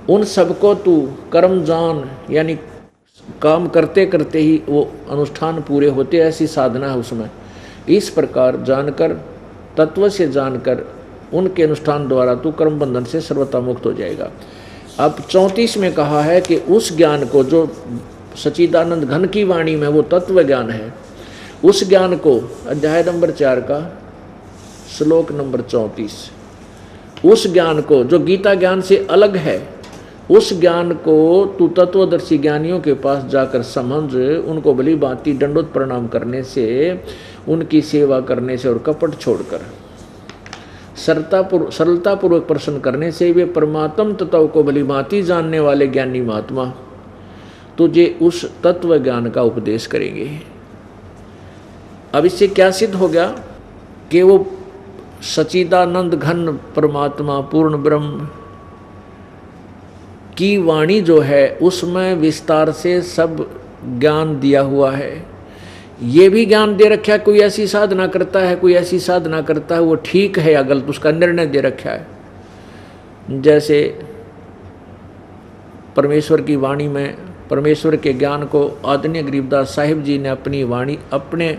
उन सबको तू कर्म जान, यानी काम करते करते ही वो अनुष्ठान पूरे होते, ऐसी साधना है उसमें। इस प्रकार जानकर, तत्व से जानकर, उनके अनुष्ठान द्वारा तू कर्म बंधन से सर्वथा मुक्त हो जाएगा। अब 34 में कहा है कि उस ज्ञान को, जो सच्चिदानंद घन की वाणी में वो तत्व ज्ञान है, उस ज्ञान को, अध्याय नंबर 4 का श्लोक नंबर 34, उस ज्ञान को जो गीता ज्ञान से अलग है, उस ज्ञान को तू तत्वदर्शी ज्ञानियों के पास जाकर समझ, उनको भली भांति दंडोत प्रणाम करने से, उनकी सेवा करने से और कपट छोड़कर सरलतापूर्वक प्रश्न करने से वे परमात्म तत्व को भली भांति जानने वाले ज्ञानी महात्मा तुझे उस तत्व ज्ञान का उपदेश करेंगे। अब इससे क्या सिद्ध हो गया कि वो सच्चिदानंद घन परमात्मा पूर्ण ब्रह्म की वाणी जो है, उसमें विस्तार से सब ज्ञान दिया हुआ है। ये भी ज्ञान दे रखा है, कोई ऐसी साधना करता है, कोई ऐसी साधना करता है, वो ठीक है या गलत, उसका निर्णय दे रखा है। जैसे परमेश्वर की वाणी में, परमेश्वर के ज्ञान को आदरणीय गरीबदास साहिब जी ने अपनी वाणी, अपने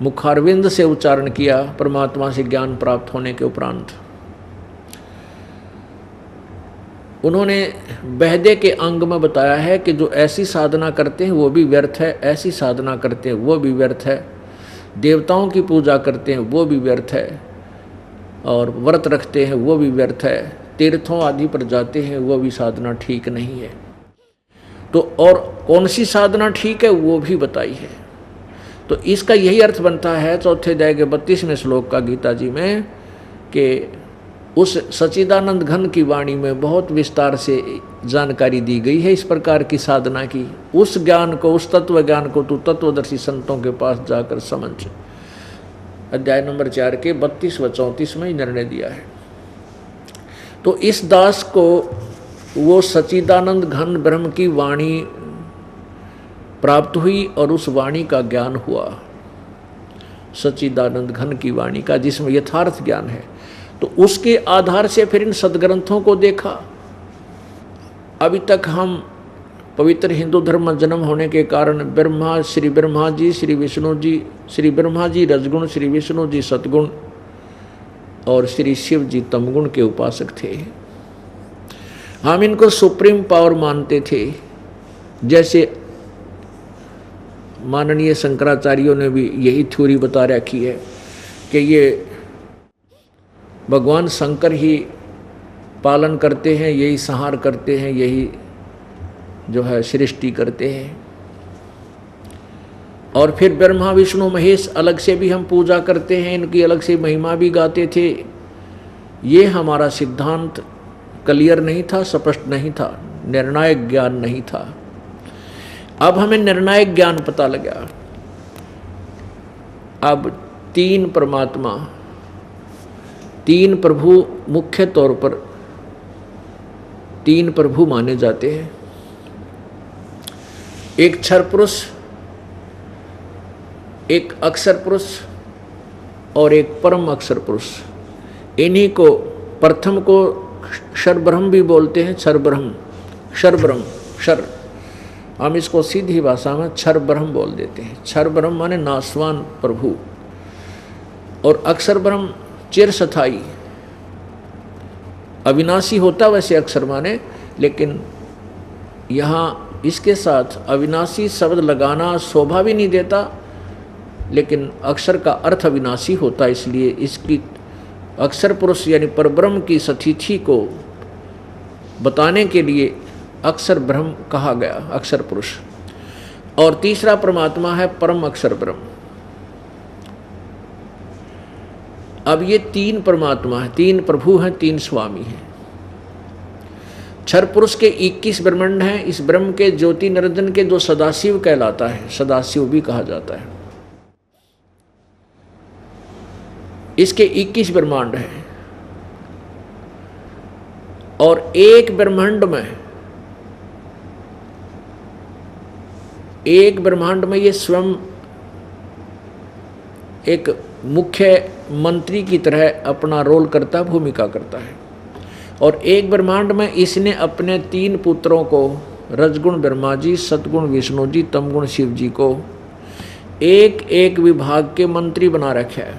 मुखारविंद से उच्चारण किया परमात्मा से ज्ञान प्राप्त होने के उपरांत। उन्होंने बहदे के अंग में बताया है कि जो ऐसी साधना करते हैं वो भी व्यर्थ है, ऐसी साधना करते हैं वो भी व्यर्थ है, देवताओं की पूजा करते हैं वो भी व्यर्थ है, और व्रत रखते हैं वो भी व्यर्थ है, तीर्थों आदि पर जाते हैं वो भी साधना ठीक नहीं है। तो और कौन सी साधना ठीक है वो भी बताई है। तो इसका यही अर्थ बनता है 4 अध्याय के 32वें श्लोक का गीता जी में, कि उस सच्चिदानंद घन की वाणी में बहुत विस्तार से जानकारी दी गई है इस प्रकार की साधना की। उस ज्ञान को, उस तत्व ज्ञान को तू तत्वदर्शी संतों के पास जाकर समझ। अध्याय नंबर 4 के 32 व 34 में निर्णय दिया है। तो इस दास को वो सच्चिदानंद घन ब्रह्म की वाणी प्राप्त हुई और उस वाणी का ज्ञान हुआ, सच्चिदानंद घन की वाणी का, जिसमें यथार्थ ज्ञान है। तो उसके आधार से फिर इन सदग्रंथों को देखा। अभी तक हम पवित्र हिंदू धर्म में जन्म होने के कारण श्री ब्रह्मा जी, श्री विष्णु जी, श्री ब्रह्मा जी रजगुण, श्री विष्णु जी सतगुण और श्री शिव जी तमगुण के उपासक थे। हम इनको सुप्रीम पावर मानते थे। जैसे माननीय शंकराचार्यों ने भी यही थ्योरी बता रखी है कि ये भगवान शंकर ही पालन करते हैं, यही संहार करते हैं, यही जो है सृष्टि करते हैं। और फिर ब्रह्मा विष्णु महेश अलग से भी हम पूजा करते हैं, इनकी अलग से महिमा भी गाते थे। ये हमारा सिद्धांत क्लियर नहीं था, स्पष्ट नहीं था, निर्णायक ज्ञान नहीं था। अब हमें निर्णायक ज्ञान पता लगा। अब तीन परमात्मा, तीन प्रभु, मुख्य तौर पर तीन प्रभु माने जाते हैं। एक क्षर पुरुष, एक अक्षर पुरुष और एक परम अक्षर पुरुष। इन्हीं को प्रथम को क्षर ब्रह्म भी बोलते हैं, क्षर ब्रह्म, क्षर ब्रह्म, क्षर। हम इसको सीधी भाषा में क्षर ब्रह्म बोल देते हैं। क्षर ब्रह्म माने नाशवान प्रभु, और अक्षर ब्रह्म चिरस्थायी अविनाशी होता वैसे अक्षर माने, लेकिन यहाँ इसके साथ अविनाशी शब्द लगाना शोभा भी नहीं देता, लेकिन अक्षर का अर्थ अविनाशी होता, इसलिए इसकी अक्षर पुरुष यानी परब्रह्म की सतिथि को बताने के लिए अक्षर ब्रह्म कहा गया, अक्षर पुरुष। और तीसरा परमात्मा है परम अक्षर ब्रह्म। अब ये तीन परमात्मा है, तीन प्रभु हैं, तीन स्वामी हैं। क्षर पुरुष के 21 ब्रह्मांड हैं। इस ब्रह्म के ज्योति निरंजन के जो सदाशिव कहलाता है, सदाशिव भी कहा जाता है, इसके 21 ब्रह्मांड हैं। और एक ब्रह्मांड में ये स्वयं एक मुख्य मंत्री की तरह अपना रोल करता, भूमिका करता है। और एक ब्रह्मांड में इसने अपने तीन पुत्रों को, रजगुण ब्रह्मा जी, सतगुण विष्णु जी, तमगुण शिव जी को एक एक विभाग के मंत्री बना रखा है।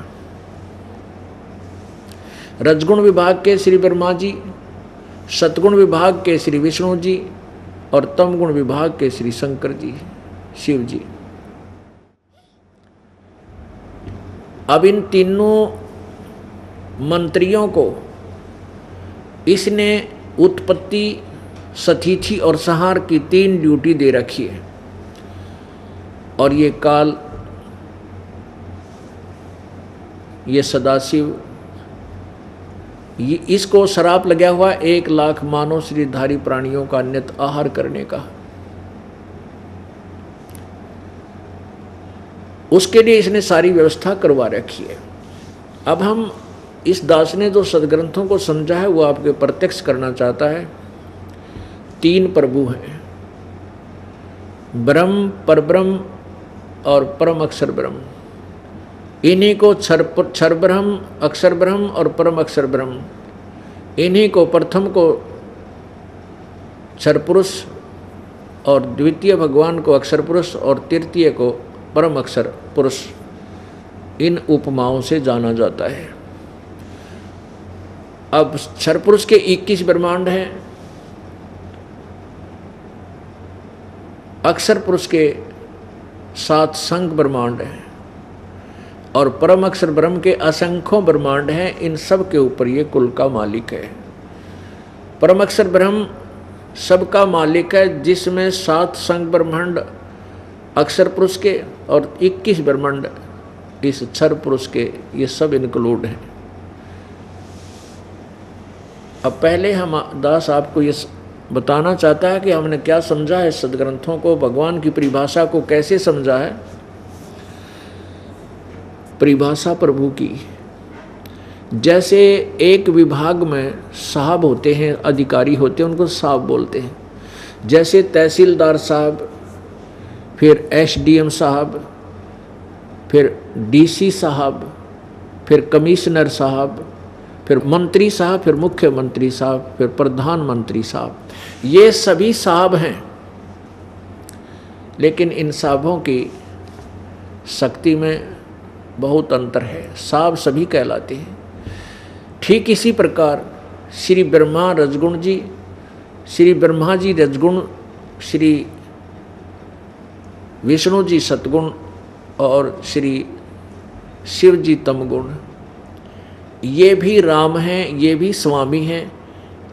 रजगुण विभाग के श्री ब्रह्मा जी, सतगुण विभाग के श्री विष्णु जी और तमगुण विभाग के श्री शंकर जी, शिव जी। अब इन तीनों मंत्रियों को इसने उत्पत्ति, सतिथि और संहार की तीन ड्यूटी दे रखी है। और ये काल, ये सदाशिव, ये इसको शराप लगा हुआ 1 लाख मानव शरीरधारी प्राणियों का नित आहार करने का। उसके लिए इसने सारी व्यवस्था करवा रखी है। अब हम इस दास ने जो सदग्रंथों को समझा है वो आपके प्रत्यक्ष करना चाहता है। तीन प्रभु हैं, ब्रह्म, परब्रह्म और परम अक्षर ब्रह्म। इन्हीं को क्षर ब्रह्म, अक्षर ब्रह्म और परम अक्षर ब्रह्म, इन्हीं को प्रथम को क्षर पुरुष और द्वितीय भगवान को अक्षर पुरुष और तृतीय को परम अक्षर पुरुष, इन उपमाओं से जाना जाता है। अब क्षर पुरुष के 21 ब्रह्मांड हैं, अक्षर पुरुष के 7 संख ब्रह्मांड हैं और परम अक्षर ब्रह्म के असंख्यों ब्रह्मांड हैं। इन सब के ऊपर ये कुल का मालिक है। परम अक्षर ब्रह्म सबका मालिक है, जिसमें 7 संख ब्रह्मांड अक्षर पुरुष के और 21 ब्रह्मांड इस क्षर पुरुष के, ये सब इंक्लूड हैं। अब पहले हम दास आपको ये बताना चाहता है कि हमने क्या समझा है सदग्रंथों को, भगवान की परिभाषा को कैसे समझा है। परिभाषा प्रभु की, जैसे एक विभाग में साहब होते हैं, अधिकारी होते हैं, उनको साहब बोलते हैं। जैसे तहसीलदार साहब, फिर एसडीएम साहब, फिर डीसी साहब, फिर कमिश्नर साहब, फिर मंत्री साहब, फिर मुख्यमंत्री साहब, फिर प्रधानमंत्री साहब, ये सभी साहब हैं। लेकिन इन साभों की शक्ति में बहुत अंतर है। साभ सभी कहलाते हैं। ठीक इसी प्रकार श्री ब्रह्मा रजगुण जी, श्री ब्रह्मा जी रजगुण, श्री विष्णु जी सतगुण और श्री शिव जी तमगुण, ये भी राम हैं, ये भी स्वामी हैं,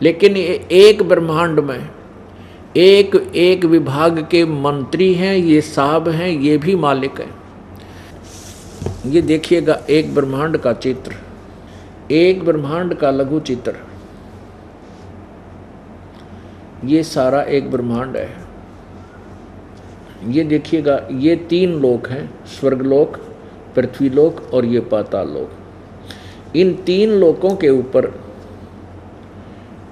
लेकिन ये एक ब्रह्मांड में एक एक विभाग के मंत्री हैं, ये साहब हैं, ये भी मालिक हैं। ये देखिएगा एक ब्रह्मांड का चित्र, एक ब्रह्मांड का लघु चित्र, ये सारा एक ब्रह्मांड है। ये देखिएगा, ये 3 लोक हैं, स्वर्गलोक, पृथ्वीलोक और ये पाताल लोक। इन 3 लोकों के ऊपर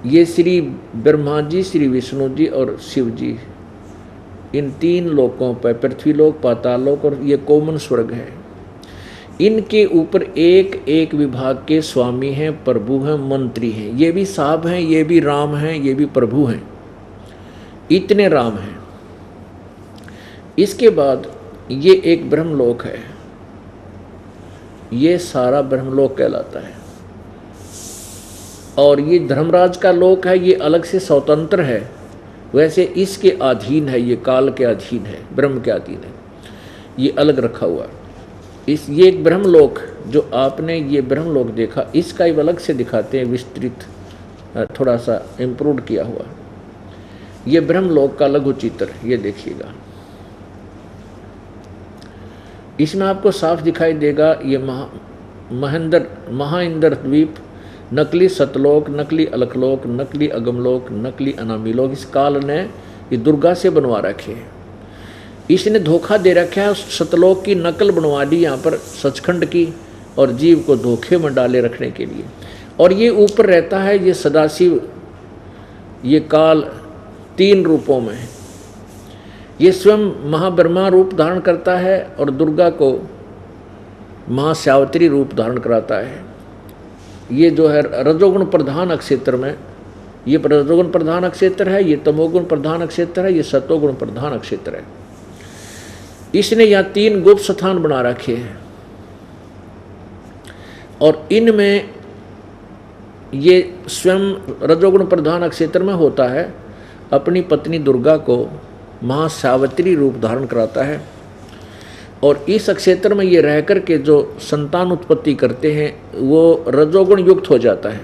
ये श्री ब्रह्मा जी, श्री विष्णु जी और शिव जी, इन 3 लोकों पर, पृथ्वीलोक, पाताललोक और ये कॉमन स्वर्ग है, इनके ऊपर एक एक विभाग के स्वामी हैं, प्रभु हैं, मंत्री हैं। ये भी साहब हैं, ये भी राम हैं, ये भी प्रभु हैं। इतने राम हैं। इसके बाद ये एक ब्रह्मलोक है, ये सारा ब्रह्मलोक कहलाता है। और ये धर्मराज का लोक है, ये अलग से स्वतंत्र है, वैसे इसके अधीन है, ये काल के अधीन है, ब्रह्म के अधीन है, ये अलग रखा हुआ। ये एक ब्रह्मलोक जो आपने ये ब्रह्मलोक देखा, इसका ही अलग से दिखाते हैं, विस्तृत, थोड़ा सा इम्प्रूव किया हुआ। ये ब्रह्मलोक का लघु चित्र, ये देखिएगा, इसमें आपको साफ दिखाई देगा ये महाइंद्र द्वीप, नकली सतलोक, नकली अलखलोक, नकली अगमलोक, नकली अनामीलोक। इस काल ने ये दुर्गा से बनवा रखे हैं। इसने धोखा दे रखा है, उस सतलोक की नकल बनवा दी यहाँ पर सचखंड की, और जीव को धोखे में डाले रखने के लिए। और ये ऊपर रहता है ये सदाशिव, ये काल 3 रूपों में, ये स्वयं महाब्रह्मा रूप धारण करता है और दुर्गा को महासावित्री रूप धारण कराता है। ये जो है रजोगुण प्रधान अक्षेत्र में, ये रजोगुण प्रधान अक्षेत्र है, ये तमोगुण प्रधान अक्षेत्र है, ये सतोगुण प्रधान अक्षेत्र है। इसने यहाँ 3 गुप्त स्थान बना रखे हैं और इनमें ये स्वयं रजोगुण प्रधान अक्षेत्र में होता है, अपनी पत्नी दुर्गा को महासावित्री रूप धारण कराता है। और इस क्षेत्र में ये रह कर के जो संतान उत्पत्ति करते हैं वो रजोगुण युक्त हो जाता है,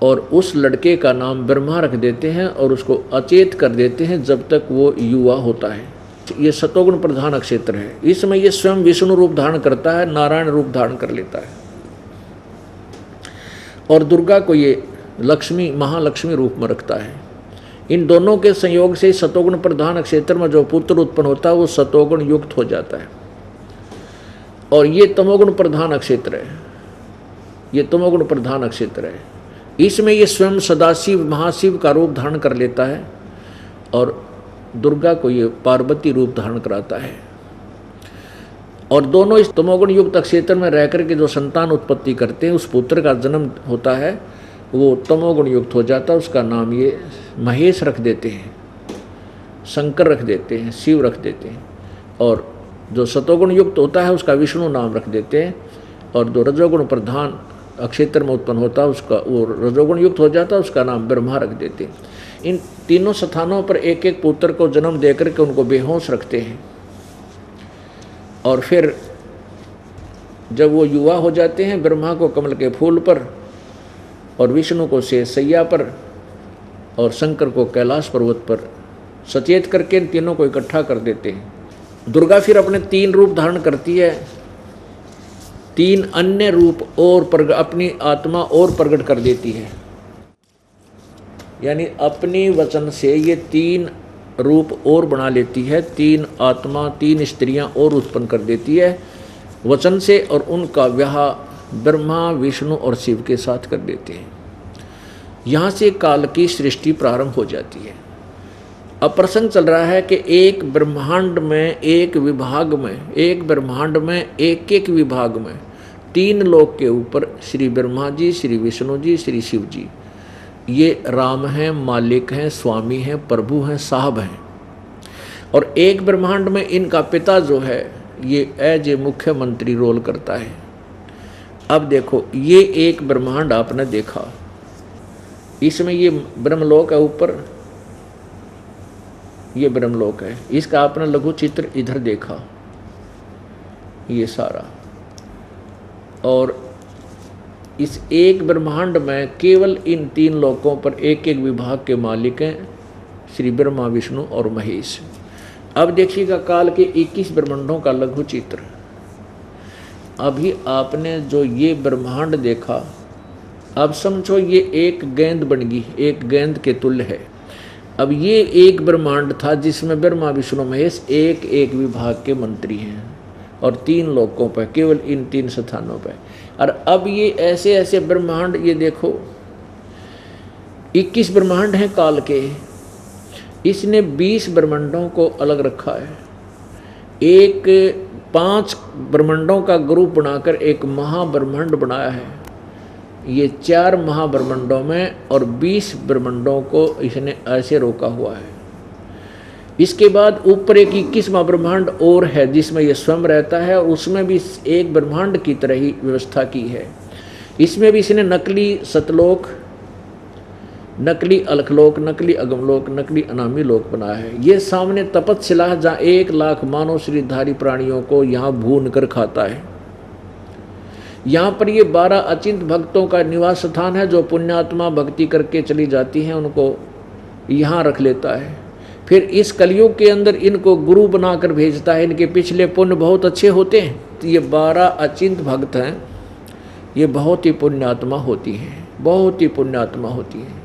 और उस लड़के का नाम ब्रह्मा रख देते हैं और उसको अचेत कर देते हैं जब तक वो युवा होता है। ये सतोगुण प्रधान क्षेत्र है। इसमें ये स्वयं विष्णु रूप धारण करता है, नारायण रूप धारण कर लेता है, और दुर्गा को ये लक्ष्मी, महालक्ष्मी रूप में रखता है। इन दोनों के संयोग से सतोगुण प्रधान क्षेत्र में जो पुत्र उत्पन्न होता है वो सतोगुण युक्त हो जाता है। और ये तमोगुण प्रधान क्षेत्र है, ये तमोगुण प्रधान क्षेत्र है। इसमें ये स्वयं सदाशिव महाशिव का रूप धारण कर लेता है और दुर्गा को ये पार्वती रूप धारण कराता है। और दोनों इस तमोगुण युक्त क्षेत्र में रह करके जो संतान उत्पत्ति करते हैं, उस पुत्र का जन्म होता है, वो तमोगुण युक्त हो जाता है। उसका नाम ये महेश रख देते हैं, शंकर रख देते हैं, शिव रख देते हैं। और जो सतोगुण युक्त होता है उसका विष्णु नाम रख देते हैं। और जो रजोगुण प्रधान क्षेत्र में उत्पन्न होता है उसका, वो रजोगुण युक्त हो जाता है, उसका नाम ब्रह्मा रख देते हैं। इन तीनों स्थानों पर एक एक पुत्र को जन्म देकर के उनको बेहोश रखते हैं। और फिर जब वो युवा हो जाते हैं, ब्रह्मा को कमल के फूल पर, और विष्णु को शेषशैया पर, और शंकर को कैलाश पर्वत पर सचेत करके इन तीनों को इकट्ठा कर देते हैं। दुर्गा फिर अपने 3 रूप धारण करती है, 3 अन्य रूप और अपनी आत्मा और प्रकट कर देती है। यानी अपनी वचन से ये 3 रूप और बना लेती है, 3 आत्मा, 3 स्त्रियां और उत्पन्न कर देती है वचन से, और उनका विवाह ब्रह्मा, विष्णु और शिव के साथ कर देते हैं। यहाँ से काल की सृष्टि प्रारंभ हो जाती है। अब प्रसंग चल रहा है कि एक ब्रह्मांड में, एक विभाग में, एक ब्रह्मांड में एक एक विभाग में 3 लोक के ऊपर श्री ब्रह्मा जी, श्री विष्णु जी, श्री शिव जी, ये राम हैं, मालिक हैं, स्वामी हैं, प्रभु हैं, साहब हैं। और एक ब्रह्मांड में इनका पिता जो है ये एज ए मुख्यमंत्री रोल करता है। अब देखो ये एक ब्रह्मांड आपने देखा, इसमें ये ब्रह्मलोक है, ऊपर ये ब्रह्मलोक है, इसका आपने लघु चित्र इधर देखा ये सारा। और इस एक ब्रह्मांड में केवल इन 3 लोकों पर एक एक विभाग के मालिक हैं श्री ब्रह्मा विष्णु और महेश। अब देखिएगा काल के 21 ब्रह्मांडों का लघु चित्र। अभी आपने जो ये ब्रह्मांड देखा, अब समझो ये एक गेंद बन गई, एक गेंद के तुल्य है। अब ये एक ब्रह्मांड था जिसमें ब्रह्मा विष्णु महेश एक एक विभाग के मंत्री हैं और 3 लोकों पर, केवल इन 3 स्थानों पर। और अब ये ऐसे ऐसे ब्रह्मांड, ये देखो 21 ब्रह्मांड हैं काल के, इसने 20 ब्रह्मांडों को अलग रखा है। एक 5 ब्रह्मांडों का ग्रुप बनाकर एक महाब्रह्मांड बनाया है, ये 4 महाब्रह्मांडों में, और 20 ब्रह्मांडों को इसने ऐसे रोका हुआ है। इसके बाद ऊपर एक 21वां ब्रह्मांड और है जिसमें ये स्वयं रहता है, और उसमें भी एक ब्रह्मांड की तरह ही व्यवस्था की है। इसमें भी इसने नकली सतलोक, नकली अलखलोक, नकली अगमलोक, नकली अनामी लोक बनाया है। ये सामने तपतशिला है जहाँ 1 लाख मानव शरीरधारी प्राणियों को यहाँ भून कर खाता है। यहाँ पर ये 12 अचिंत भक्तों का निवास स्थान है, जो पुण्यात्मा भक्ति करके चली जाती हैं उनको यहाँ रख लेता है। फिर इस कलयुग के अंदर इनको गुरु बनाकर भेजता है, इनके पिछले पुण्य बहुत अच्छे होते हैं। तो ये 12 अचिंत भक्त हैं, ये बहुत ही पुण्यात्मा होती हैं, बहुत ही पुण्यात्मा होती हैं,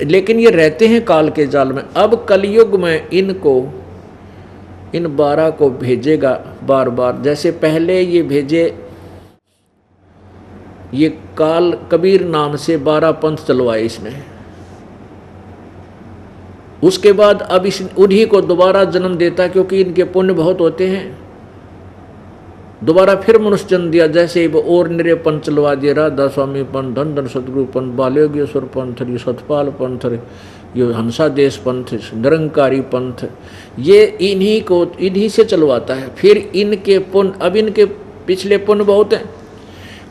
लेकिन ये रहते हैं काल के जाल में। अब कलयुग में इनको, इन 12 को भेजेगा बार बार। जैसे पहले ये भेजे, ये काल कबीर नाम से 12 पंथ चलवाए इसने। उसके बाद अब इस उन्हीं को दोबारा जन्म देता, क्योंकि इनके पुण्य बहुत होते हैं। दोबारा फिर मनुष्य जन्म दिया, जैसे वो और निरे पंथ चलवा दिया, राधा स्वामी पंथ, धन धन सतगुरु पंथ, बालयोगेश्वर पंथ, ये सतपाल पंथ, ये हंसा देश पंथ, निरंकारी पंथ, ये इन्हीं से चलवाता है। फिर इनके पुण्य, अब इनके पिछले पुण्य बहुत हैं,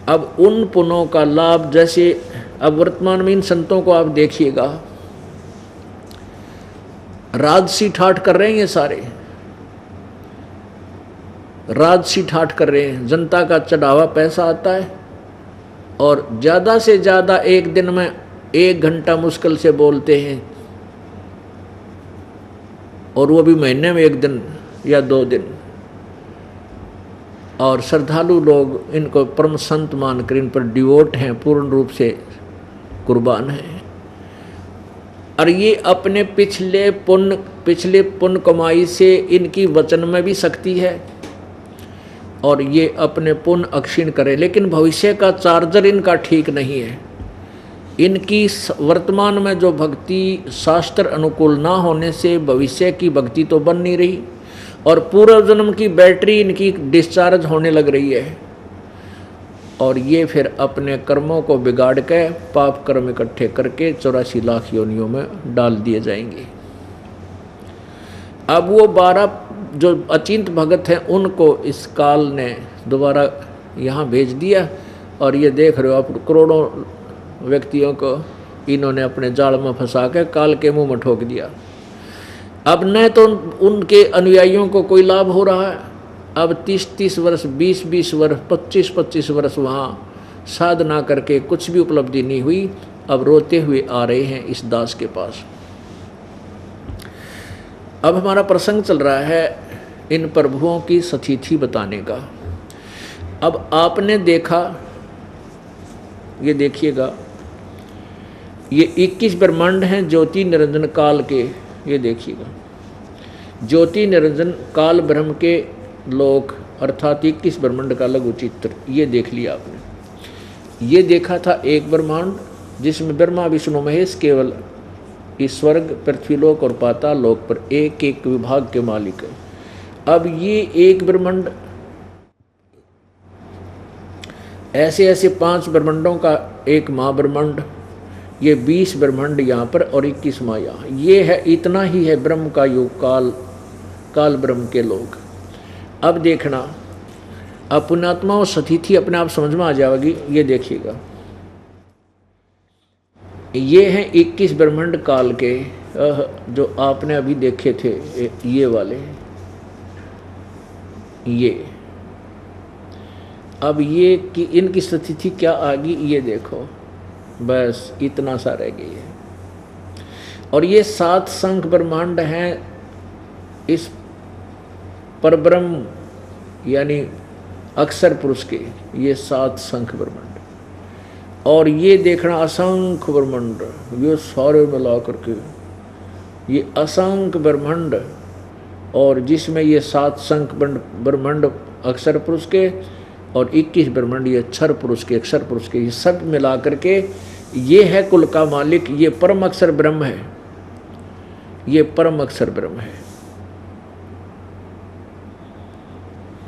अब उन पुण्यों का लाभ, जैसे अब वर्तमान में इन संतों को आप देखिएगा, राजसी ठाठ कर रहे हैं, ये सारे राजसी ठाठ कर रहे हैं। जनता का चढ़ावा पैसा आता है, और ज़्यादा से ज़्यादा एक दिन में 1 घंटा मुश्किल से बोलते हैं, और वो भी महीने में 1 दिन या 2 दिन। और श्रद्धालु लोग इनको परम संत मानकर इन पर डिवोट हैं, पूर्ण रूप से कुर्बान हैं। और ये अपने पिछले पुण्य कमाई से, इनकी वचन में भी शक्ति है, और ये अपने पुण्य अक्षीण करें। लेकिन भविष्य का चार्जर इनका ठीक नहीं है। इनकी वर्तमान में जो भक्ति शास्त्र अनुकूल ना होने से भविष्य की भक्ति तो बन नहीं रही, और पूर्व जन्म की बैटरी इनकी डिस्चार्ज होने लग रही है, और ये फिर अपने कर्मों को बिगाड़ के पाप कर्म इकट्ठे करके 84 लाख योनियों में डाल दिए जाएंगे। अब वो 12 जो अचिंत भगत हैं उनको इस काल ने दोबारा यहाँ भेज दिया, और ये देख रहे हो आप, करोड़ों व्यक्तियों को इन्होंने अपने जाल में फंसा के काल के मुंह में ठोक दिया। अब न तो उनके अनुयायियों को कोई लाभ हो रहा है। अब 30-30 वर्ष, 20-20 वर्ष, 25-25 वर्ष वहाँ साधना करके कुछ भी उपलब्धि नहीं हुई। अब रोते हुए आ रहे हैं इस दास के पास। अब हमारा प्रसंग चल रहा है इन प्रभुओं की सतिथि बताने का। अब आपने देखा, ये देखिएगा, ये 21 ब्रह्मांड हैं ज्योति निरंजन काल के। ये देखिएगा, ज्योति निरंजन काल ब्रह्म के लोक, अर्थात 21 ब्रह्मांड का लघु चित्र ये देख लिया आपने। ये देखा था एक ब्रह्मांड जिसमें ब्रह्मा विष्णु महेश केवल इस स्वर्ग, पृथ्वीलोक और पाताल लोक पर एक एक विभाग के मालिक है। अब ये एक ब्रह्मांड, ऐसे ऐसे 5 ब्रह्मांडों का एक महाब्रह्मांड, ये 20 ब्रह्मांड यहाँ पर और 21 माँ यहाँ। ये है, इतना ही है ब्रह्म का योग काल काल ब्रह्म के लोग। अब देखना, अब पुण्यात्मा और सतिथि अपने आप समझ में आ जाएगी। ये देखिएगा, ये हैं 21 ब्रह्मांड काल के जो आपने अभी देखे थे, ये वाले, ये। अब ये कि इनकी स्थिति क्या आ गई, ये देखो, बस इतना सा रह गई है। और ये 7 संख ब्रह्मांड हैं इस परब्रह्म यानी अक्षर पुरुष के, ये 7 संख ब्रह्मांड। और ये देखना असंख्य ब्रह्मांड, ये सारे मिला करके ये असंख्य ब्रह्मांड, और जिसमें ये 7 संख ब्रह्मांड अक्षर पुरुष के और 21 ब्रह्मांड ये अक्षर पुरुष के, अक्षर पुरुष के, ये सब मिला करके ये है कुल का मालिक। ये परम अक्षर ब्रह्म है, ये परम अक्षर ब्रह्म है,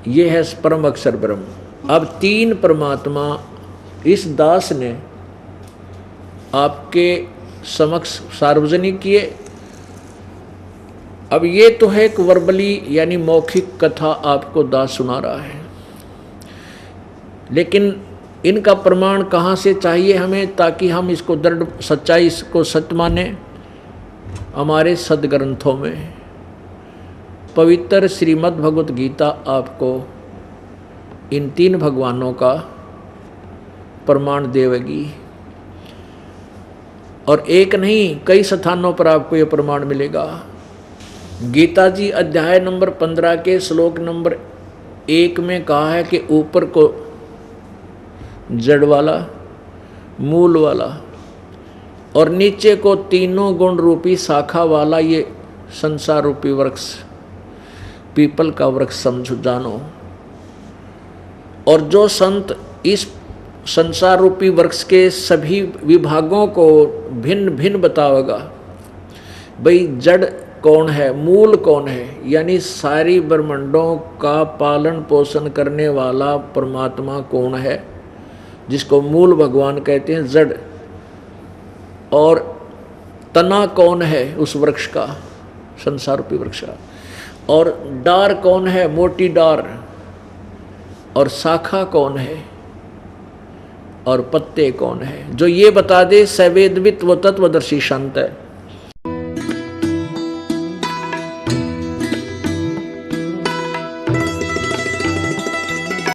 ये है परम अक्षर ब्रह्म। अब 3 परमात्मा इस दास ने आपके समक्ष सार्वजनिक किए। अब ये तो है एक वर्बली यानी मौखिक कथा आपको दास सुना रहा है, लेकिन इनका प्रमाण कहाँ से चाहिए हमें, ताकि हम इसको दृढ़ सच्चाई इसको सत्य माने। हमारे सदग्रंथों में पवित्र श्रीमद् भगवत गीता आपको इन 3 भगवानों का प्रमाण देवेगी, और एक नहीं कई स्थानों पर आपको यह प्रमाण मिलेगा। गीता जी अध्याय नंबर 15 के श्लोक नंबर 1 में कहा है कि ऊपर को जड़ वाला, मूल वाला, और नीचे को तीनों गुण रूपी शाखा वाला ये संसार रूपी वृक्ष, पीपल का वृक्ष समझो जानो। और जो संत इस संसार रूपी वृक्ष के सभी विभागों को भिन्न भिन्न बतावेगा, भाई जड़ कौन है, मूल कौन है, यानी सारी ब्रह्मांडों का पालन पोषण करने वाला परमात्मा कौन है, जिसको मूल भगवान कहते हैं, जड़। और तना कौन है उस वृक्ष का, संसार रूपी वृक्ष का, और डार कौन है, मोटी डार, और शाखा कौन है, और पत्ते कौन है। जो ये बता दे सवेदवित व तत्वदर्शी संत है।